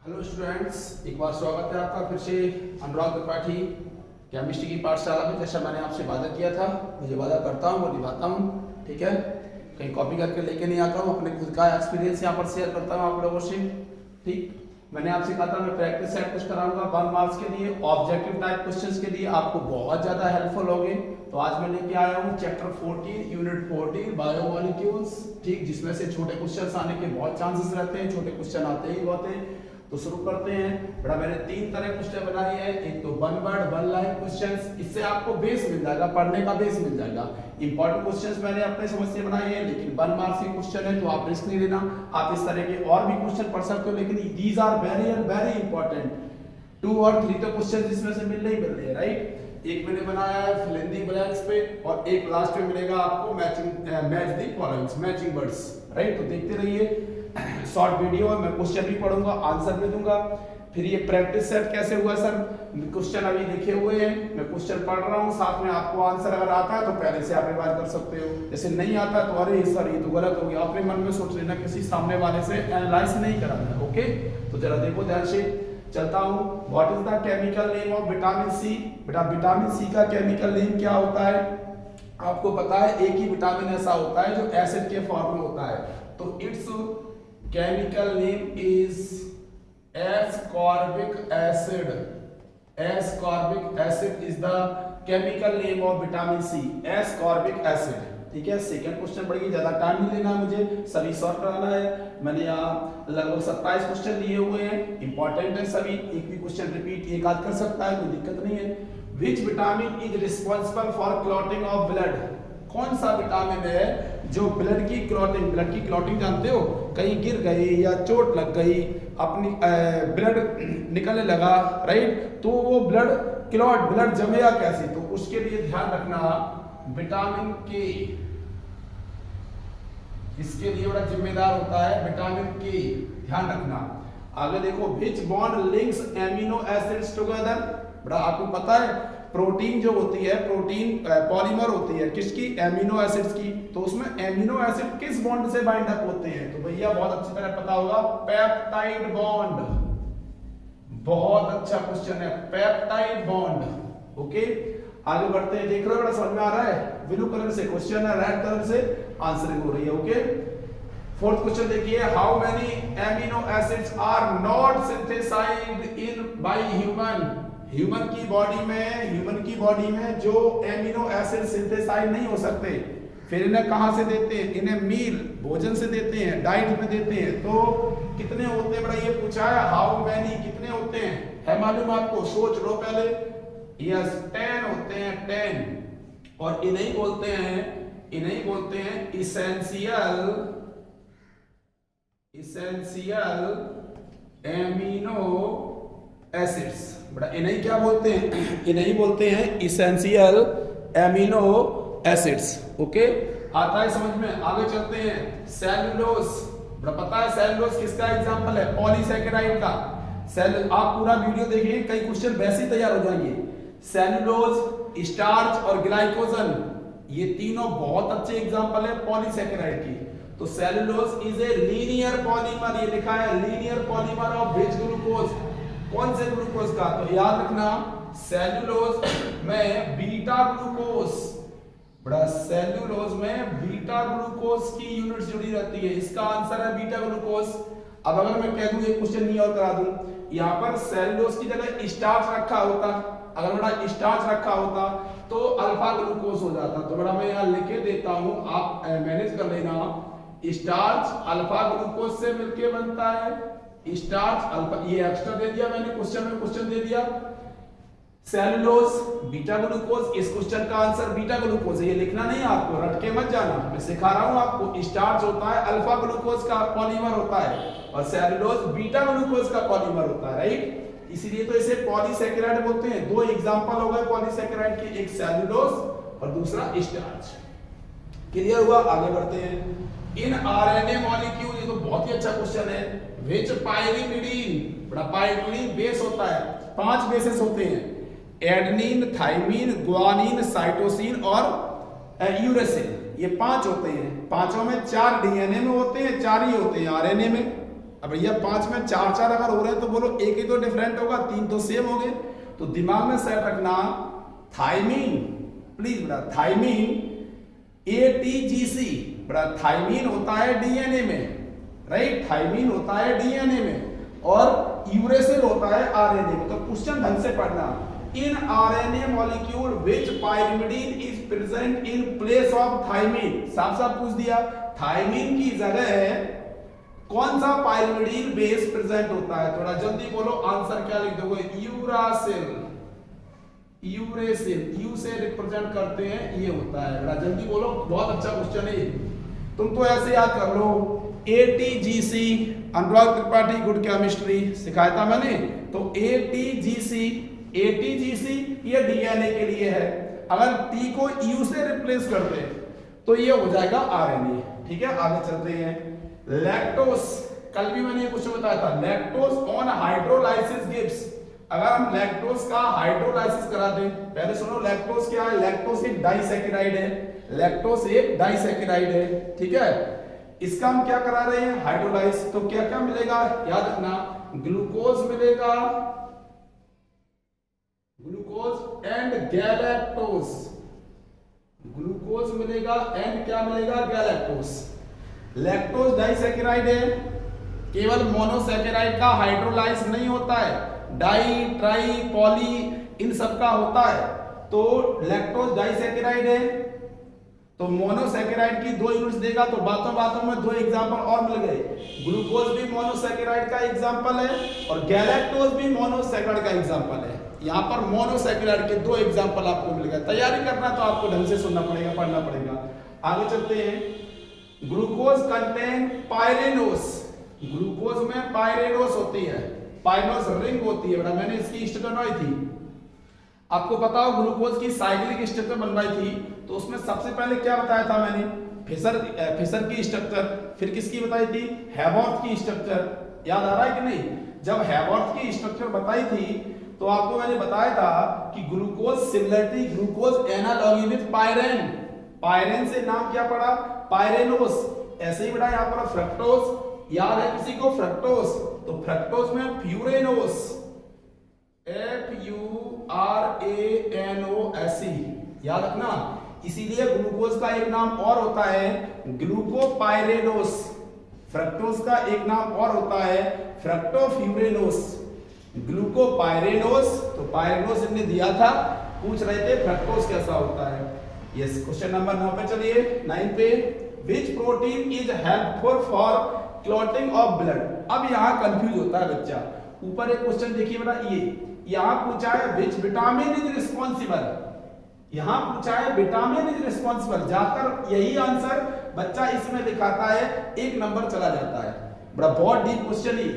Hello students, एक बार स्वागत है आपका फिर से अनुराग त्रिपाठी केमिस्ट्री की पाठशाला में। जैसा मैंने आपसे वादा किया था, मुझे वादा करता हूँ वो निभाता हूँ। ठीक है, कहीं कॉपी करके लेके नहीं आता हूँ, अपने खुद का एक्सपीरियंस यहाँ पर शेयर करता हूँ आप लोगों से। ठीक, मैंने आपसे कहा था मैं प्रैक्टिस सेट कुछ कराऊंगा 1 मार्क्स के लिए, ऑब्जेक्टिव टाइप क्वेश्चंस के लिए आपको बहुत ज़्यादा हेल्पफुल होंगे। तो आज मैं लेके आया हूँ चैप्टर 14 यूनिट 14 बायोमोलिक्यूल्स। ठीक, जिसमें से छोटे क्वेश्चंस आने के बहुत चांसेस रहते हैं, छोटे क्वेश्चन आते ही बहुत हैं। तो शुरू करते हैं। बड़ा मैंने 3 तरह क्वेश्चन बनाए हैं, एक तो 1 वर्ड 1 लाइन क्वेश्चंस, इससे आपको बेस मिल जाएगा, पढ़ने का बेस मिल जाएगा। इंपॉर्टेंट क्वेश्चंस मैंने अपने समझ से बनाए हैं, लेकिन 1 मार्क्स के क्वेश्चन है तो आप रिस्क नहीं लेना। आप इस तरह के और भी क्वेश्चन पढ़ सकते हो, लेकिन these are very and very important. 2 और 3 तो क्वेश्चन इसमें से मिल रहे हैं, राइट। एक मैंने बनाया है फिल इन द ब्लैंक्स पे, और एक लास्ट में मिलेगा आपको match the followings, matching words, right. तो देखते रहिए, शॉर्ट वीडियो है, मैं क्वेश्चन भी पढ़ूंगा, आंसर भी दूंगा। फिर ये प्रैक्टिस सेट कैसे हुआ सर, क्वेश्चन अभी लिखे हुए हैं, मैं क्वेश्चन पढ़ रहा हूँ, साथ में आपको आंसर अगर आता है तो पहले से आप रिवाइज कर सकते हो, जैसे नहीं आता तो अरे सर ये तो गलत हो गया, अपने मन में सोच लेना, किसी सामने वाले से एनालाइज नहीं कराना। ओके, तो जरा देखो ध्यान से, चलता हूँ। What is the chemical name of vitamin C. बेटा विटामिन सी का केमिकल नेम क्या होता है, आपको पता है एक ही विटामिन ऐसा होता है जो एसिड के फॉर्म में होता है, तो it's chemical name is ascorbic acid. Ascorbic acid is the chemical name of vitamin C. Ascorbic acid. ठीक है, सेकंड क्वेश्चन पढ़िए, ज्यादा टाइम नहीं लेना मुझे, सभी सॉल्व कराना है। मैंने यहाँ लगभग 27 क्वेश्चन लिए हुए हैं, इंपॉर्टेंट है सभी, एक भी क्वेश्चन रिपीट एक आध कर सकता है, कोई दिक्कत नहीं है। Which vitamin is responsible for clotting of blood? कौन सा विटामिन है जो ब्लड की क्लॉटिंग जानते हो, कहीं गिर गई या चोट लग गई, अपनी ब्लड निकलने लगा, राइट, तो वो ब्लड जमेगा कैसे, तो उसके लिए ध्यान रखना विटामिन के, इसके लिए बड़ा जिम्मेदार होता है विटामिन के, ध्यान रखना। आगे देखो, विच bond links amino acids together. बड़ा आपको पता है प्रोटीन जो होती है, प्रोटीन पॉलीमर होती है किसकी, एमिनो एसिड्स की, तो उसमें एमिनो एसिड किस बॉन्ड से बाइंड अप होते हैं, तो भैया बहुत अच्छी तरह पता होगा, पेप्टाइड बॉन्ड। बहुत अच्छा क्वेश्चन है, पेप्टाइड बॉन्ड। ओके, आगे बढ़ते हैं, देख रहे हो बड़ा समझ में आ रहा है, ब्लू कलर से क्वेश्चन है, रेड कलर से आंसरिंग हो रही है। ओके, फोर्थ क्वेश्चन देखिए, how many amino acids are not synthesised in by human की बॉडी में जो एमिनो एसिड सिंथेसाइज नहीं हो सकते, फिर इन्हें कहां से देते हैं, इन्हें मील भोजन से देते हैं, डाइट में देते हैं, तो कितने होते हैं, बड़ा ये पूछा है, हाउ मेनी कितने होते हैं, है मालूम आपको, सोच लो पहले। यस, 10 होते हैं, 10, और इन्हें बोलते हैं इसेंशियल एमिनो एसिड्स। बड़ा इन्हें क्या बोलते हैं, इन्हें बोलते हैं इसेंशियल एमिनो एसिड्स। ओके, आता है समझ में, आगे चलते हैं। सेलुलोज, बड़ा पता है सेलुलोज किसका एग्जांपल है, पॉलीसैकेराइड का। आप पूरा वीडियो देखिए, कई क्वेश्चन वैसे ही तैयार हो जाएंगे। सेलुलोज, स्टार्च और ग्लाइकोजन, ये तीनों बहुत अच्छे एग्जांपल है पॉलीसैकेराइड की। तो cellulose is a linear polymer, ये लिखा है linear polymer of which glucose, कौन से ग्लूकोज का, तो याद रखना सेलुलोज में बीटा ग्लूकोज, बड़ा सेलुलोज में बीटा ग्लूकोज की यूनिट जुड़ी रहती है, इसका आंसर है बीटा ग्लूकोज। अब अगर मैं कह दूं एक क्वेश्चन नहीं और करा दूं, यहां पर सेलुलोज की जगह स्टार्च रखा होता, अगर बड़ा स्टार्च रखा होता तो अल्फा ग्लूकोज हो जाता, तो बड़ा मैं यहां लिख के देता हूं, आप मैनेज कर लेना। स्टार्च अल्फा ग्लूकोज से मिलके बनता है, स्टार्च अल्फा, ये एक्स्ट्रा दे दिया मैंने क्वेश्चन में, क्वेश्चन दे दिया सेलुलोज बीटा ग्लूकोज, इस क्वेश्चन का आंसर बीटा ग्लूकोज है, ये लिखना नहीं है आपको, रट के मत जाना, मैं सिखा रहा हूं आपको। स्टार्च होता है अल्फा ग्लूकोज का पॉलीमर होता है, और सेलुलोज बीटा ग्लूकोज का पॉलीमर होता है, राइट, इसीलिए तो इसे पॉलीसैकेराइड बोलते हैं। 2 एग्जांपल हो गए पॉलीसैकेराइड के, एक सेलुलोज और दूसरा स्टार्च। क्लियर हुआ, आगे बढ़ते हैं। इन आरएनए मॉलिक्यूल, ये तो बहुत ही अच्छा क्वेश्चन है, विच पाइरिमिडीन, बड़ा पाइरिमिडीन बेस होता है, 5 बेसेस होते हैं, एडेनिन, थाइमिन, ग्वानिन, साइटोसिन और यूरेसिल, ये 5 होते हैं, पांचों में 4 डीएनए में होते हैं, 4 ही होते हैं आरएनए में। अब भैया 5 में 4 अगर हो रहे हैं तो बोलो एक ही तो डिफरेंट होगा, 3 तो सेम हो गए। तो दिमाग में सेट रखना थायमीन, प्लीज बेटा, थायमीन ATGC, बड़ा थायमीन होता है डीएनए में, राइट, थायमीन होता है डीएनए में और यूरेसिल होता है आरएनए में। तो क्वेश्चन ढंग से पढ़ना, in RNA molecule which pyrimidine is present in place of thymine, साफ साफ पूछ दिया, थायमीन की जगह कौन सा पाइरिमिडीन बेस प्रेजेंट होता है? थोड़ा जल्दी बोलो, आंसर क्या लिख दोगे? यूरासिल, यूरेसिल, यू से रिप्रेजेंट करते हैं, ये होता है। बड़ा जल्दी बोलो, बहुत अच्छा क्वेश्चन है ये, तुम तो ऐसे याद कर लो। ATGC, Anurag Tripathi good chemistry सिखाया था मैंने, तो ATGC ये डीएनए के लिए है। अगर T को U से रिप्लेस कर दे तो ये हो जाएगा आरएनए। ठीक है, आगे चलते हैं। लैक्टोस, कल भी मैंने ये क्वेश्चन बताया था, लैक्टोस ऑन हाइड्रोलाइसिस गिव्स, अगर हम लैक्टोस का हाइड्रोलाइसिस करा दें, पहले सुनो लैक्टोस क्या है? लैक्टोस एक डाइसैकेराइड है, लैक्टोस एक डाइसैकेराइड है, ठीक है। इसका हम क्या करा रहे हैं? हाइड्रोलाइज। तो क्या क्या मिलेगा याद रखना, ग्लूकोज मिलेगा, ग्लूकोज एंड गैलेक्टोज, ग्लूकोज मिलेगा एंड क्या मिलेगा? गैलेक्टोज। लैक्टोज डाइसैकेराइड है, केवल मोनोसैकेराइड का हाइड्रोलाइज नहीं होता है, डाई, ट्राई, पॉली इन सब का होता है। तो लैक्टोज डाइसैकेराइड है, तो मोनोसैकेराइड की 2 यूनिट्स देगा, तो बातों बातों में 2 एग्जांपल और मिल गए। ग्लूकोज भी मोनोसैकेराइड का एग्जांपल है और गैलेक्टोज भी मोनोसैकेराइड का एग्जांपल है। यहां पर मोनोसैकेराइड के 2 एग्जांपल आपको मिल गए। तैयारी करना तो आपको ढंग से सुनना पड़ेगा, पढ़ना पड़ेगा। आगे चलते हैं। ग्लूकोज कंटेन पायरेनोस, ग्लूकोज में पायरेनोस होती है, पायरेनोस रिंग होती है। मैंने इसकी स्ट्रक्चर बनवाई थी, आपको पता हो ग्लूकोज की साइक्लिक स्ट्रक्चर बनवाई थी, तो उसमें सबसे पहले क्या बताया था मैंने? फिशर की स्ट्रक्चर, फिर किसकी बताई थी? हैवर्थ की स्ट्रक्चर। याद आ रहा है कि नहीं? जब हैवर्थ की स्ट्रक्चर बताई थी तो आपको मैंने बताया था कि glucose similarity, glucose analogy with pyran, pyran से नाम क्या पड़ा? पायरेनोस। ऐसे ही बड़ा यहाँ पर फ्रक्टोज, याद है किसी को? फ्रक्टोज, तो फ्रक्टोज में फ्यूरेनोस, FURANOSE, याद रखना। इसीलिए ग्लूकोज का एक नाम और होता है ग्लूकोपाइरेनोस, फ्रक्टोज का एक नाम और होता है फ्रक्टोफ्यूरेनोस। ग्लूकोपाइरेनोस, तो पाइरेनोस इन्हें दिया था, पूछ रहे थे फ्रक्टोज कैसा होता है। यस, क्वेश्चन नंबर 9 पे चलिए, 9 पे, विच protein is helpful for clotting of blood. अब यहाँ कंफ्यूज होता है बच्चा। ऊपर एक क्वेश्चन देखिए बेटा, ये यहां पूछा है विच विटामिन इज रिस्पॉन्सिबल, यहां पूछा है विटामिन इज रिस्पॉन्सिबल, जाकर यही आंसर बच्चा इसमें दिखाता है, 1 नंबर चला जाता है। बड़ा बहुत डीप क्वेश्चन है।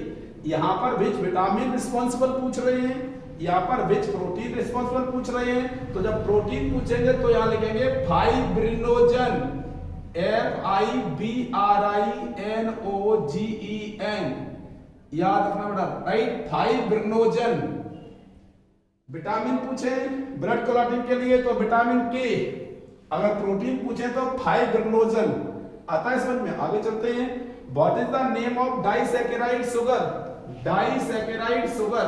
यहां पर विच विटामिन रिस्पॉन्सिबल पूछ रहे हैं, यहां पर विच प्रोटीन रिस्पॉन्सिबल पूछ रहे हैं। तो जब प्रोटीन पूछेंगे तो यहां लिखेंगे फाइब्रिनोजन, FIBRINOGEN, याद रखना बेटा, राइट, फाइब्रिनोजन। विटामिन पूछे ब्लड क्लॉटिंग के लिए तो विटामिन के, अगर प्रोटीन पूछे तो फाइब्रिनोजन। आता है समझ में? आगे चलते हैं। What is the name of disaccharide sugar, disaccharide sugar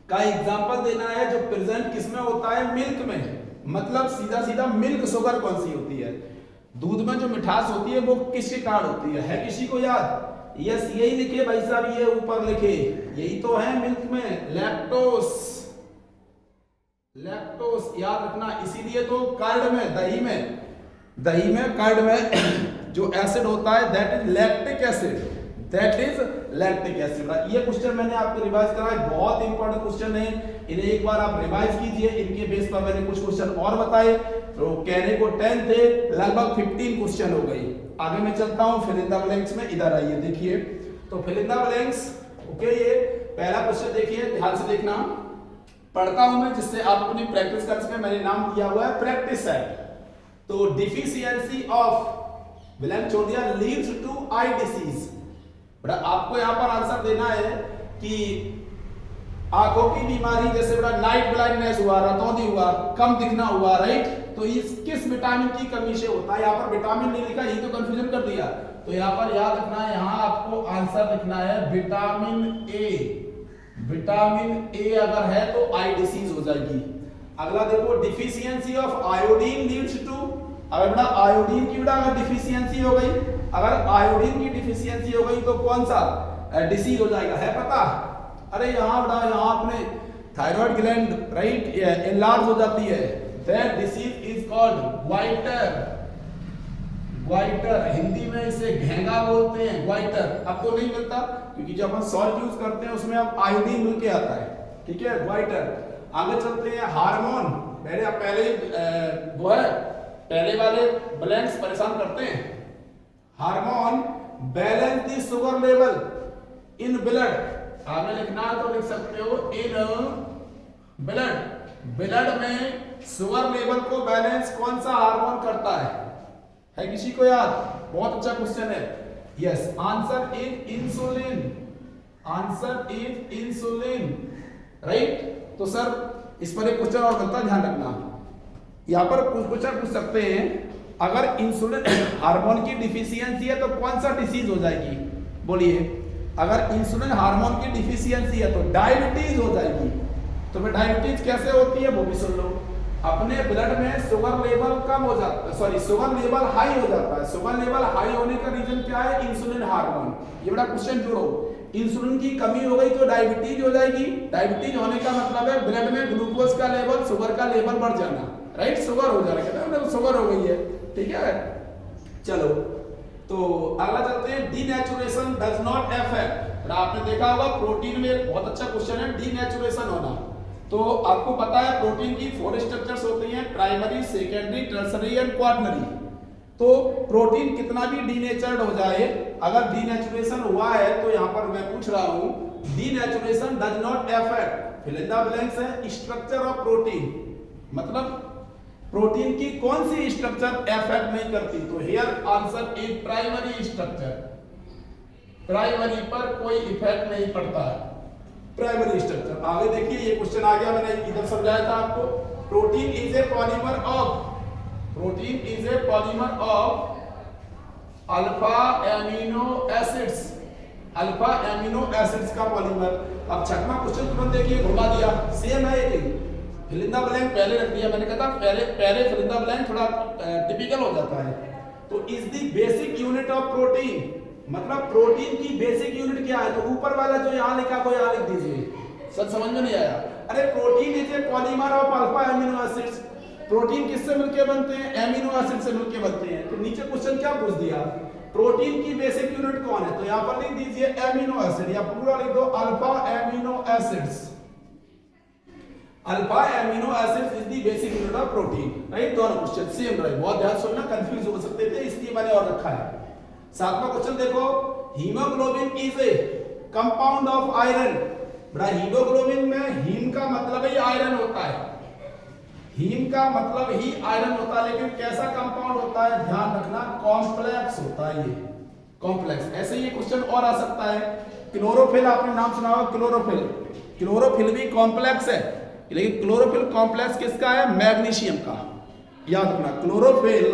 का एग्जांपल देना है जो प्रेजेंट किसमें होता है? मिल्क में। मतलब सीधा सीधा मिल्क शुगर कौन सी होती है? दूध में जो मिठास होती है वो किसके कारण होती है किसी को याद? यस, यही लिखे भाई साहब, ये ऊपर लिखे, यही तो है मिल्क में, लैक्टोस, लैक्टोस, याद रखना। इसीलिए तो कर्ड में, दही में कर्ड में जो एसिड होता है that is lactic acid, that is lactic acid. ये क्वेश्चन मैंने आपको रिवाइज कराया, बहुत इंपॉर्टेंट क्वेश्चन है, इन्हें एक बार आप रिवाइज कीजिए। इनके बेस पर मैंने कुछ क्वेश्चन और बताए, तो कहने को 10 थे, लगभग 15 क्वेश्चन हो गई। आगे मैं चलता हूं फिल इन द ब्लैंक्स में, इधर आइए देखिए। तो fill in the blanks, okay, ये पहला क्वेश्चन देखिए, ध्यान से देखना, पढ़ता हूं मैं जिससे आप अपनी प्रैक्टिस कर सकें। मैंने नाम दिया हुआ है प्रैक्टिस सेट। तो डिफिशियंसी ऑफ ब्लैंक छोड़ दिया, लीड्स टू आई डिसीज। बड़ा आपको यहां पर आंसर देना है कि आंखों की बीमारी, जैसे बड़ा नाइट ब्लाइंडनेस हुआ, रतौंधी हुआ, कम दिखना हुआ, राइट, तो इस किस विटामिन की कमी से होता है? यहाँ पर विटामिन नहीं लिखा, यही तो कंफ्यूजन कर दिया। तो यहाँ पर याद रखना है, यहाँ आपको आंसर लिखना है विटामिन ए। विटामिन ए अगर है तो आई डिसीज हो जाएगी। अगला देखो deficiency of iodine leads to, अगर बेटा आयोडीन की बेटा अगर डिफिशियंसी हो गई, अगर आयोडीन की डिफिशियंसी हो गई तो कौन सा डिसीज हो जाएगा, है पता? अरे यहाँ बेटा यहाँ अपने थायराइड ग्लैंड राइट एनलार्ज हो जाती है, that disease is called goitre. Goitre Hindi में इसे घेंगा बोलते हैं, ग्वाइटर। अब तो नहीं मिलता क्योंकि जब हम सॉल्ट यूज करते हैं उसमें अब आयोडीन मिल के आता है, ठीक है, ग्वाइटर। आगे चलते हैं हार्मोन। पहले वो है पहले वाले ब्लैंक्स परेशान करते हैं। Hormone balance the sugar level in blood. आपने लिखना है तो लिख सकते हो इन ब्लड। ब्लड में शुगर लेवल को बैलेंस कौन सा हार्मोन करता है किसी को याद? बहुत अच्छा क्वेश्चन है। Yes, answer is insulin. Answer is insulin, right. तो सर इस पर एक क्वेश्चन और बनता है, ध्यान रखना। यहां पर कुछ क्वेश्चन पूछ सकते हैं, अगर इंसुलिन हार्मोन की डिफिशियंसी है तो कौन सा डिसीज हो जाएगी? बोलिए, अगर इंसुलिन हार्मोन की डिफिशियंसी है तो डायबिटीज हो जाएगी। तो फिर डायबिटीज कैसे होती है वो भी सुन लो। अपने ब्लड में शुगर लेवल कम हो जाता है, सॉरी शुगर लेवल हाई हो जाता है। शुगर लेवल हाई होने का रीजन क्या है? Insulin hormone. ये बड़ा क्वेश्चन जोड़ो। इंसुलिन की कमी हो गई तो डायबिटीज हो जाएगी। डायबिटीज होने का मतलब है ब्लड में ग्लूकोज का लेवल, शुगर का लेवल बढ़ जाना, राइट, शुगर हो जाना, कहते हैं शुगर हो गई है, ठीक है। चलो तो अगला चलते हैं, डीनेचुरेशन डज नॉट अफेक्ट। आपने देखा होगा प्रोटीन में एक बहुत अच्छा क्वेश्चन है डीनेचुरेशन होना। तो आपको पता है प्रोटीन की 4 स्ट्रक्चर्स होती हैं, primary, secondary, tertiary and quaternary. तो प्रोटीन कितना भी डीनेचर्ड हो जाए, अगर डीनेचुरेशन हुआ है तो यहां पर मैं पूछ रहा हूं denaturation does not affect, fill in the blanks है, स्ट्रक्चर ऑफ प्रोटीन। मतलब प्रोटीन की कौन सी स्ट्रक्चर अफेक्ट नहीं करती? तो here answer is primary structure. Primary पर कोई इफेक्ट नहीं पड़ता है, प्राइमरी स्ट्रक्चर। आगे देखिए ये क्वेश्चन आ गया, मैंने इधर समझाया था आपको। Protein is a polymer of, protein is a polymer of alpha amino acids. Alpha amino acids का पॉलीमर। अब छठवां क्वेश्चन तुरंत देखिए, घुमा दिया, सेम है ये, फिल इन द ब्लैंक पहले रख दिया। मैंने कहा था पहले फिल इन द ब्लैंक थोड़ा टिपिकल हो जाता है। तो is the basic unit of protein, मतलब प्रोटीन की बेसिक यूनिट क्या है? तो ऊपर वाला जो यहां लिखा को यहां लिख दीजिए। सब समझ में नहीं आया? अरे protein is a polymer of alpha amino acids. Protein किससे मिलके बनते हैं? एमिनो एसिड से मिलके बनते हैं। तो नीचे क्वेश्चन क्या पूछ दिया? प्रोटीन की बेसिक यूनिट कौन है? तो यहां पर लिख दीजिए एमिनो एसिड, या पूरा लिख दो alpha amino acids. Alpha amino acids is the basic unit of protein, right. दोनों क्वेश्चन सेम रहे, बहुत ध्यान सुनना, कंफ्यूज हो सकते थे इसलिए मैंने और रखा है। सातवां क्वेश्चन देखो, haemoglobin is A compound of iron. बड़ा हीमोग्लोबिन में हीम का मतलब ही आयरन होता है, हीम का मतलब ही आयरन होता है, लेकिन कैसा कंपाउंड होता है? ध्यान रखना, कॉम्प्लेक्स होता है ये, कॉम्प्लेक्स। ऐसे ये क्वेश्चन और आ सकता है, क्लोरोफिल आपने नाम सुना होगा, क्लोरोफिल। क्लोरोफिल भी कॉम्प्लेक्स है, लेकिन क्लोरोफिल कॉम्प्लेक्स किसका है? मैग्नीशियम का। याद रखना, chlorophyll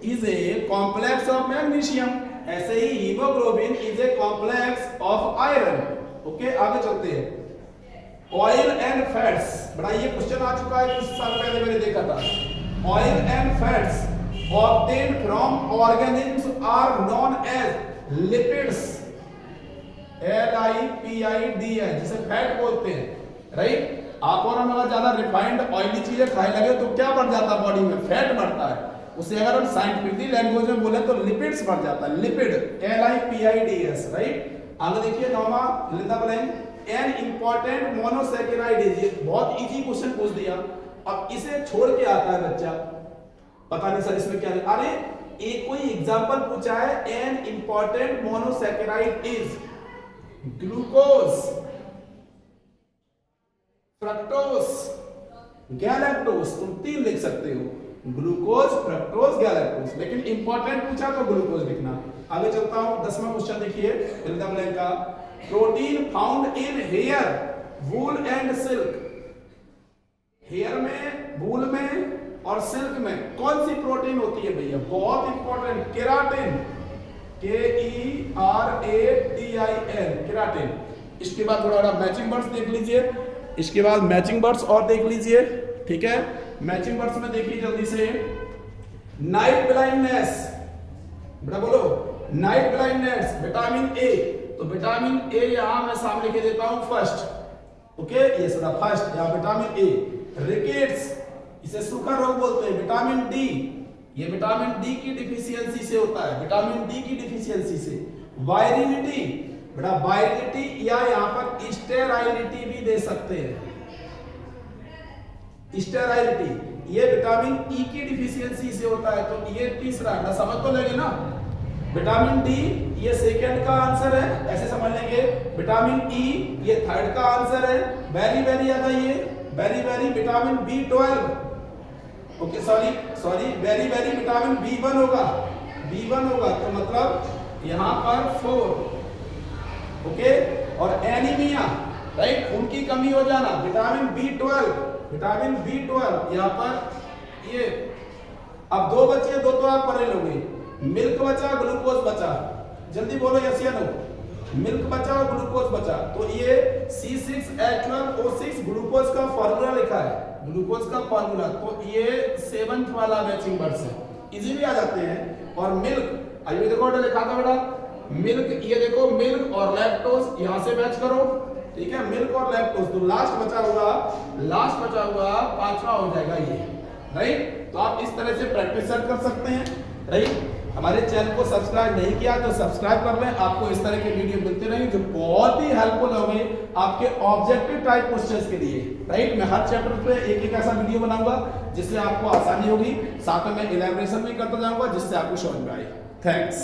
is a complex of magnesium. ऐसे ही haemoglobin is a complex of iron. Okay, आगे चलते हैं। ऑयल एंड फैट्स, बड़ा ये क्वेश्चन आ चुका है, कुछ साल पहले मैंने देखा था। Oil and fats obtained from organisms are known as lipids. LIPIDS, जिसे फैट बोलते हैं, राइट। आप और हम अगर ज्यादा रिफाइंड ऑयली चीजें खाने लगे तो क्या बढ़ जाता है बॉडी में? फैट बढ़ता है। उसे अगर हम साइंटिफिक लैंग्वेज में बोले तो लिपिड्स बढ़ जाता है, लिपिड, LIPIDS, राइट। आगे देखिए नौवां, fill in the blank, an important monosaccharide is. ये बहुत इजी क्वेश्चन पूछ दिया। अब इसे छोड़ के आता है बच्चा, पता नहीं सर इसमें क्या है। अरे एक कोई एग्जांपल पूछा है, an important monosaccharide is glucose, fructose, galactose. तुम 3 लिख सकते हो, ग्लूकोज, फ्रक्टोज, गैलेक्टोज, लेकिन इंपॉर्टेंट पूछा तो ग्लूकोज लिखना। आगे चलता हूं, 10वां क्वेश्चन देखिए, फिल इन द ब्लैंक का। Protein found in hair, wool and silk. Hair में, वूल में और सिल्क में कौन सी प्रोटीन होती है भैया? बहुत इंपॉर्टेंट, केराटिन। KERATIN, keratin. इसके बाद थोड़ा थोड़ा मैचिंग वर्ड्स देख लीजिए, इसके बाद मैचिंग वर्ड्स और देख लीजिए, ठीक है। मैचिंग वर्ड्स में देखिए जल्दी से, नाइट ब्लाइंडनेस, बेटा बोलो, नाइट ब्लाइंडनेस, विटामिन ए, तो विटामिन ए यहां मैं सामने लिख देता हूं फर्स्ट, ओके, ये सदा फर्स्ट या विटामिन ए। रिकेट्स, इसे सूखा रोग बोलते हैं। विटामिन डी, ये विटामिन डी की डिफिशियंसी से होता है, विटामिन डी की डिफिशियंसी से। वायरिलिटी, बेटा वायरिलिटी या यहां पर स्टेराइलिटी भी दे सकते हैं, स्टेराइलिटी, ये विटामिन ई की डिफिशियंसी से होता है। तो ये तीसरा ना, समझ तो लगे ना। विटामिन डी ये सेकंड का आंसर है, ऐसे समझ लेंगे। विटामिन ई ये थर्ड का आंसर है। वेरी वेरी याद है, ये very very vitamin B12, okay sorry very very vitamin B1 होगा, B1 होगा, तो मतलब यहां पर 4, ओके। और एनीमिया, राइट, खून की कमी हो जाना, विटामिन B12, विटामिन B12 यहां पर ये। अब दो बचे, दो तो आप पढ़े लोगे, मिल्क बचा, ग्लूकोज बचा, जल्दी बोलो यस या नो। मिल्क बचा और ग्लूकोज बचा, तो ये C6H12O6 ग्लूकोज का फॉर्मूला लिखा है, ग्लूकोज का फॉर्मूला, तो ये 7th वाला मैचिंग वर्ड्स है, इजीली आ जाते हैं। और मिल्क, आइए देखो लिखा था बेटा, मिल्क, ये देखो मिल्क और लैक्टोज, यहां से मैच करो, ठीक है, मिल्क और लैक्टोज, तो लास्ट बचा हुआ पांचवा हो जाएगा ये, राइट। तो आप इस तरह से प्रैक्टिस कर सकते हैं, राइट। हमारे चैनल को सब्सक्राइब नहीं किया तो सब्सक्राइब कर लें, आपको इस तरह के वीडियो मिलते रहेंगे जो बहुत ही हेल्पफुल होंगे आपके ऑब्जेक्टिव टाइप क्वेश्चंस के लिए, राइट। मैं हर चैप्टर पे एक एक ऐसा वीडियो बनाऊंगा जिससे आपको आसानी होगी, साथ में मैं इलैबोरेशन भी करता जाऊंगा जिससे आपको समझ में आए। थैंक्स।